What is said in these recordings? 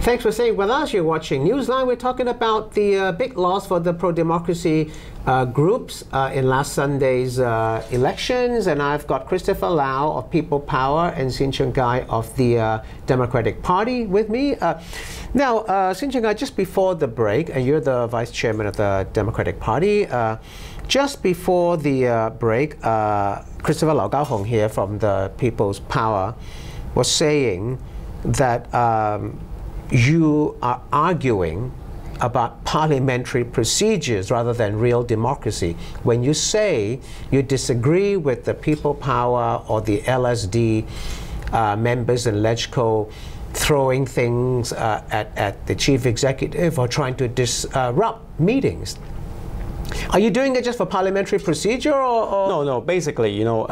Thanks for staying with us. You're watching Newsline. We're talking about the big loss for the pro-democracy groups in last Sunday's elections. And I've got Christopher Lau of People Power and Sin Chung Gai of the Democratic Party with me. Now, Sin Chung Gai, just before the break, and you're the Vice Chairman of the Democratic Party, just before the break, Christopher Lau Gao Hong here from the People's Power was saying that you are arguing about parliamentary procedures rather than real democracy. When you say you disagree with the People Power or the LSD members in LegCo throwing things at the chief executive or trying to disrupt meetings, are you doing it just for parliamentary procedure or? No. Basically, you know,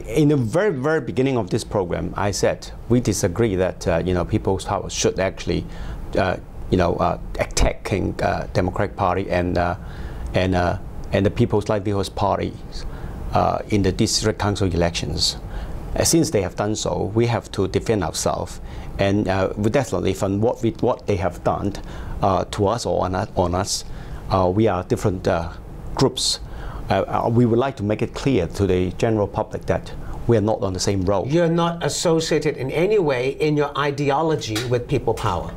in the very beginning of this program, I said we disagree that you know, People's Power should actually, you know, attacking Democratic Party and the People's Livelihood Party in the district council elections. Since they have done so, we have to defend ourselves, and we definitely from what they have done to us or on us. We are different groups. We would like to make it clear to the general public that we are not on the same road. You're not associated in any way in your ideology with People Power.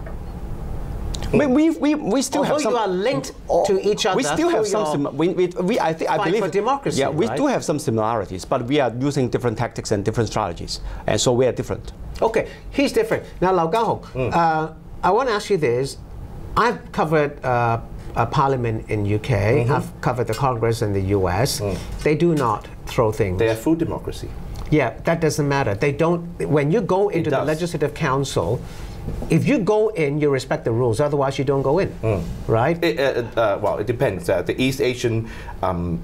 We still have some. You are linked to each other. We still have some. I believe for democracy. Yeah, we right? do have some similarities, but we are using different tactics and different strategies, and so we are different. Okay, he's different. Now, Lau Gao Hong, I want to ask you this. I've covered Parliament in UK. I've covered the Congress in the US. They do not throw things. They are full democracy. Yeah, that doesn't matter. They don't. When you go into the Legislative Council, if you go in, you respect the rules. Otherwise, you don't go in, right? Well, it depends. The East Asian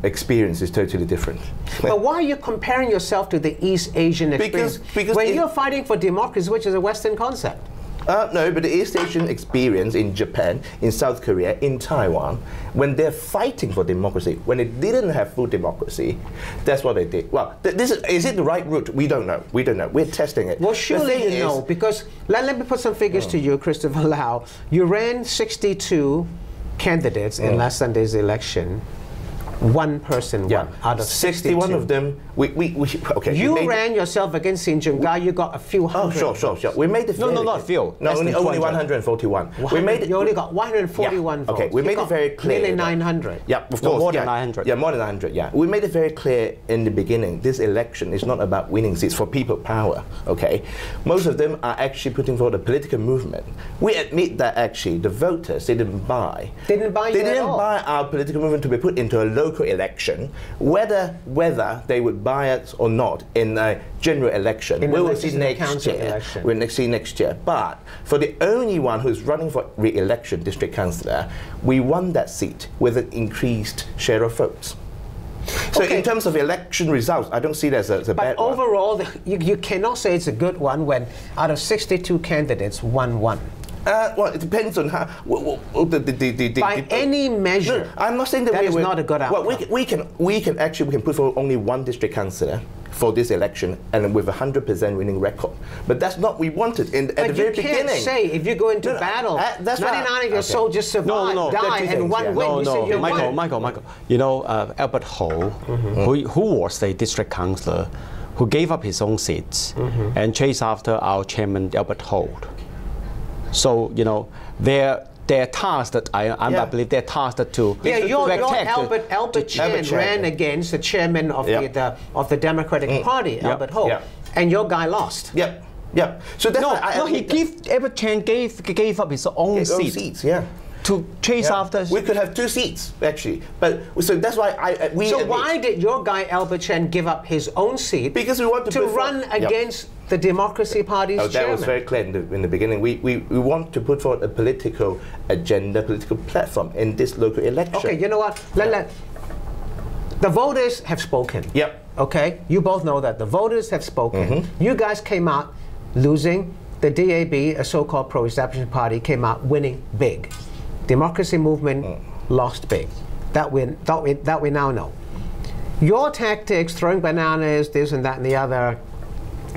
experience is totally different. But why are you comparing yourself to the East Asian experience because when you're fighting for democracy, which is a Western concept? No, but the East Asian experience in Japan, in South Korea, in Taiwan, when they're fighting for democracy, when they didn't have full democracy, that's what they did. Well, is it the right route? We don't know. We don't know. We're testing it. Well, surely you know, because let me put some figures to you, Christopher Lau. You ran 62 candidates in last Sunday's election. One person won out of 61 of them. Okay. You ran yourself against Sin Chung Gai. You got a few hundred. Oh, sure. We made it. No, not a few. No, only 141. We made it. You only got 141 votes. Okay, we made it very clear. Nearly 900. Yeah, of course. More than 900. Yeah, more than 900. Yeah, we made it very clear in the beginning. This election is not about winning seats for People Power. Okay, most of them are actually putting forward a political movement. We admit that actually the voters didn't buy. They didn't buy our political movement to be put into a local election, whether they would buy it or not in a general election. We will see next year. We'll see next year. But for the only one who's running for re-election, district councillor, we won that seat with an increased share of votes. So in terms of election results, I don't see that as a bad one. But overall, you cannot say it's a good one when out of 62 candidates, one won. Well, it depends on how. By any measure, no, I'm not saying that is not a good outcome. Well, we can put forward only one district councillor for this election and with a 100% winning record. But that's not what we wanted at the very beginning. You can't say if you go into battle, 99 of your soldiers survive, die, and one win. Michael. You know, Albert Ho, who was the district councillor, who gave up his own seats and chased after our chairman Albert Ho. So, you know, they're tasked that I believe they're tasked to your Albert Chen ran against the chairman of the Democratic Party, Albert Ho, and your guy lost. Yep. So that's Albert Chen gave up his own seats. To chase after. We could have 2 seats actually, but so that's why why did your guy Albert Chen give up his own seat? Because we want to run against the Democracy Party's chairman. That was very clear in the beginning. We want to put forward a political agenda, political platform in this local election. Okay, you know what? The voters have spoken. Yep. Okay, you both know that the voters have spoken. You guys came out losing. The DAB, a so-called pro-establishment party, came out winning big. Democracy movement lost big. That we now know. Your tactics, throwing bananas, this and that and the other,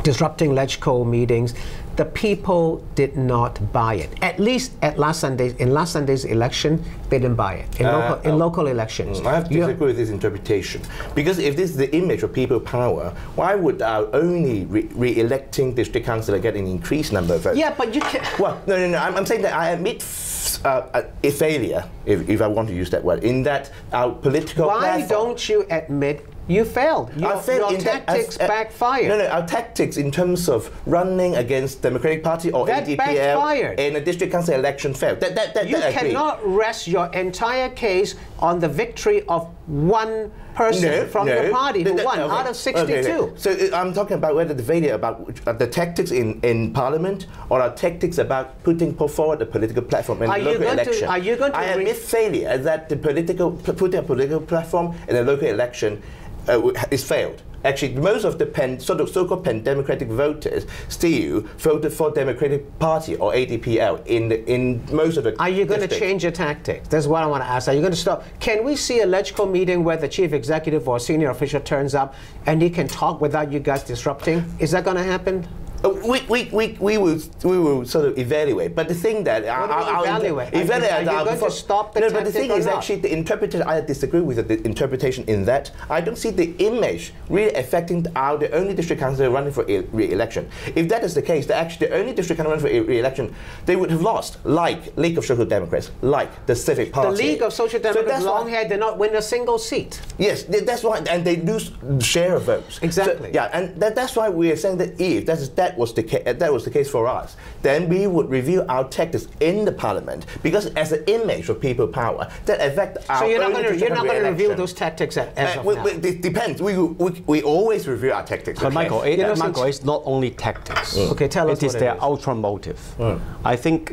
disrupting LegCo meetings, the people did not buy it. At least in last Sunday's election, they didn't buy it. In local elections. I have to disagree with this interpretation. Because if this is the image of people power, why would our only re-electing district councillor get an increased number of votes? Yeah, but you can't. Well, no. I'm saying that I admit a failure, if I want to use that word, in that our political platform. Why don't you admit you failed? Your tactics backfired. No, our tactics in terms of running against Democratic Party or ADPL in a district council election failed. You cannot rest your entire case on the victory of one person from the party who won out of 62. Okay. So I'm talking about whether the failure about the tactics in Parliament or our tactics about putting forward a political platform in a local election. Are you going to I admit failure that the putting a political platform in a local election is failed. Actually, most of the so-called pan-democratic voters still voted for Democratic Party or ADPL in most of the Are you going to change your tactics? That's what I want to ask. Are you going to stop? Can we see a LegCo meeting where the chief executive or senior official turns up and he can talk without you guys disrupting? Is that going to happen? We will sort of evaluate, but the thing that Are you going to stop the but the thing is actually the interpretation. I disagree with the interpretation in that I don't see the image really affecting the only district councillor running for re-election. If that is the case, that actually the only district councillor running for re-election, they would have lost, like League of Social Democrats, like the Civic Party. The League of Social Democrats long hair did not win a single seat. Yes, that's why, and they lose share of votes. Exactly. So, yeah, and that's why we are saying that if that was the case for us, then we would review our tactics in the Parliament, because as an image of people power, that affect our. So you're not going to review those tactics as of now. It depends. We always review our tactics. But Michael, it's not only tactics. Okay, tell us. It is their ultra motive. I think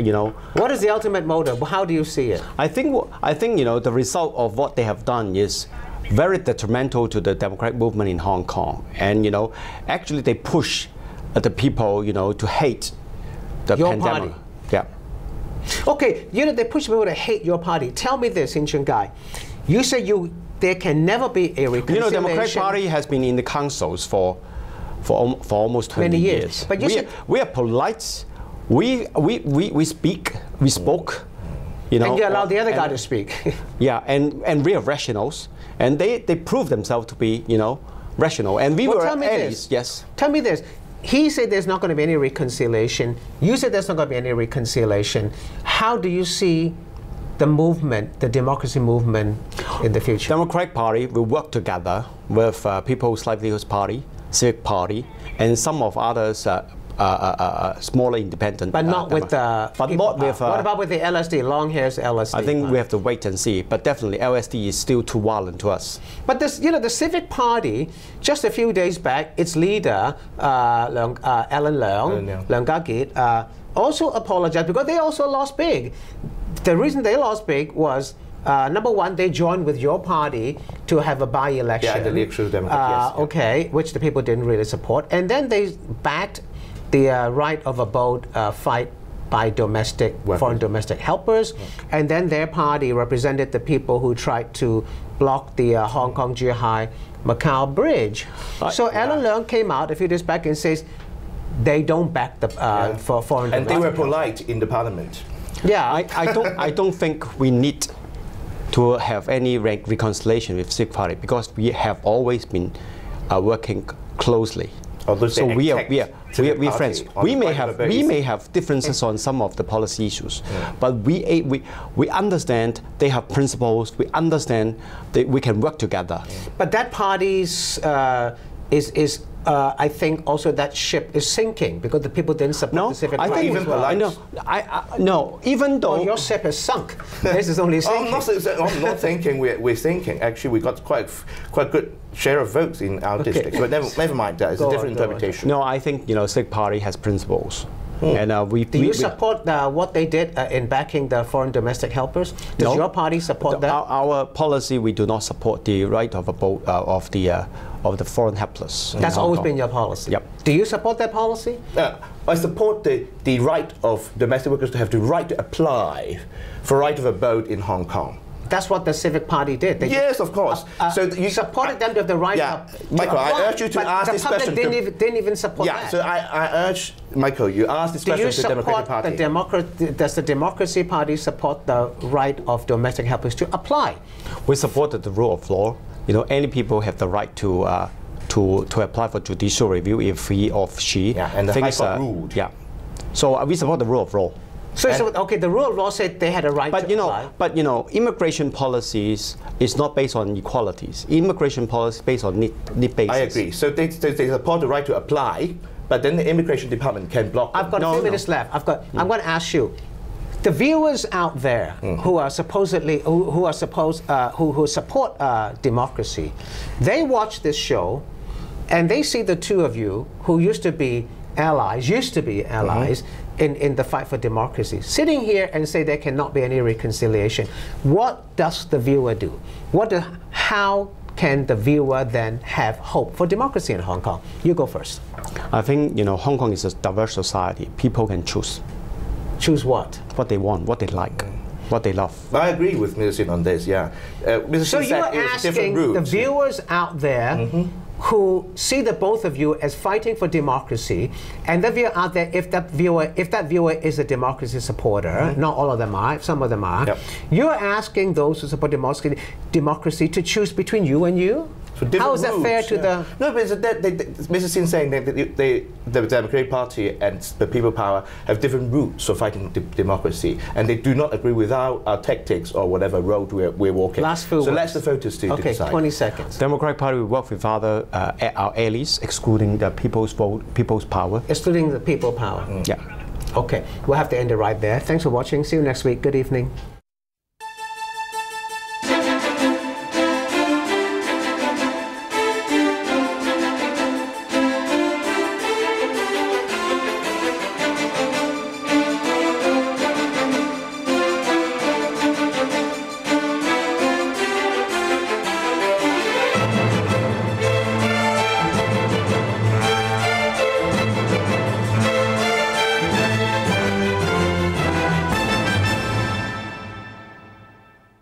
What is the ultimate motive? How do you see it? I think the result of what they have done is very detrimental to the democratic movement in Hong Kong, and actually they push the people, to hate the pandemic. Party. Yeah. Okay, they push people to hate your party. Tell me this, Hin Chun Gai. You say there can never be a reconciliation. The Democratic Party has been in the councils for almost 20 years. But we are polite. We spoke. And you allow the other guy to speak. Yeah, and we are rationals, and they prove themselves to be rational. And we were allies. Yes. Tell me this. He said there's not going to be any reconciliation. You said there's not going to be any reconciliation. How do you see the movement, the democracy movement, in the future? Democratic Party will work together with People's Livelihoods Party, Civic Party, and some of others smaller independent. But not with the. But not with. What about with the LSD? Long hair's LSD. I think we have to wait and see. But definitely, LSD is still too violent to us. But this, the Civic Party, just a few days back, its leader, Alan Leung Ka-kit, also apologized because they also lost big. The reason they lost big was. Number one, they joined with your party to have a by-election. Yeah, the League of Social Democrats, yes. Okay, which the people didn't really support. And then they backed the right of a boat fight by foreign domestic helpers. And then their party represented the people who tried to block the Hong Kong-Zhuhai Macau bridge. So Alan Leung came out a few days back and says they don't back the for foreign and domestic. And they were polite in the Parliament. Yeah, I don't think we need to have any reconciliation with Civic Party because we have always been working closely. So we are friends. We may have differences on some of the policy issues, but we understand they have principles. We understand that we can work together. But that party's is. I think also that ship is sinking because the people didn't support the Civic Party. I think as well. No, even though your ship is sunk, this is only sinking. I'm not thinking we're sinking. Actually, we got quite good share of votes in our district. But never mind that. It's a different interpretation. No, I think Civic Party has principles. And do you support what they did in backing the foreign domestic helpers? Does your party support that? Our policy, we do not support the right of the foreign helpless. That's always been your policy. Yep. Do you support that policy? I support the right of domestic workers to have the right to apply for right of abode in Hong Kong. That's what the Civic Party did. Yes, of course. So you supported them to the right. Yeah, Michael, I urge you to ask this question. The public didn't even support that. Yeah, so I urge, Michael, you ask this question to the Democratic Party. Does the Democracy Party support the right of domestic helpers to apply? We supported the rule of law. You know, any people have the right to apply for judicial review if he or she and the thinks, High Court ruled. Yeah. So we support the rule of law. So okay, the rule of law said they had a right to apply. But you know, immigration policies is not based on equalities. Immigration policy is based on need basis. I agree. So they support the right to apply, but then the immigration department can block them. I've got a few minutes left. I'm going to ask you, the viewers out there who are supposedly who support democracy, they watch this show, and they see the two of you who used to be allies in the fight for democracy, sitting here and say there cannot be any reconciliation. What does the viewer do? How can the viewer then have hope for democracy in Hong Kong? You go first. I think, you know, Hong Kong is a diverse society. People can choose. Choose what? What they want, what they like, what they love. I agree with Mr. Sin on this, yeah. So you're asking the viewers out there who see the both of you as fighting for democracy, and the viewer out there, if that viewer is a democracy supporter, not all of them are, some of them are, you're asking those who support democracy to choose between you and you? How is that fair to the... No, but Mr. Sin saying that the Democratic Party and the People Power have different routes for fighting democracy, and they do not agree with our tactics or whatever road we're walking. Last few words. Let the voters to decide. Okay, 20 seconds. Democratic Party will work with our allies, excluding the People's Power. Excluding the People Power. Yeah. Okay, we'll have to end it right there. Thanks for watching. See you next week. Good evening.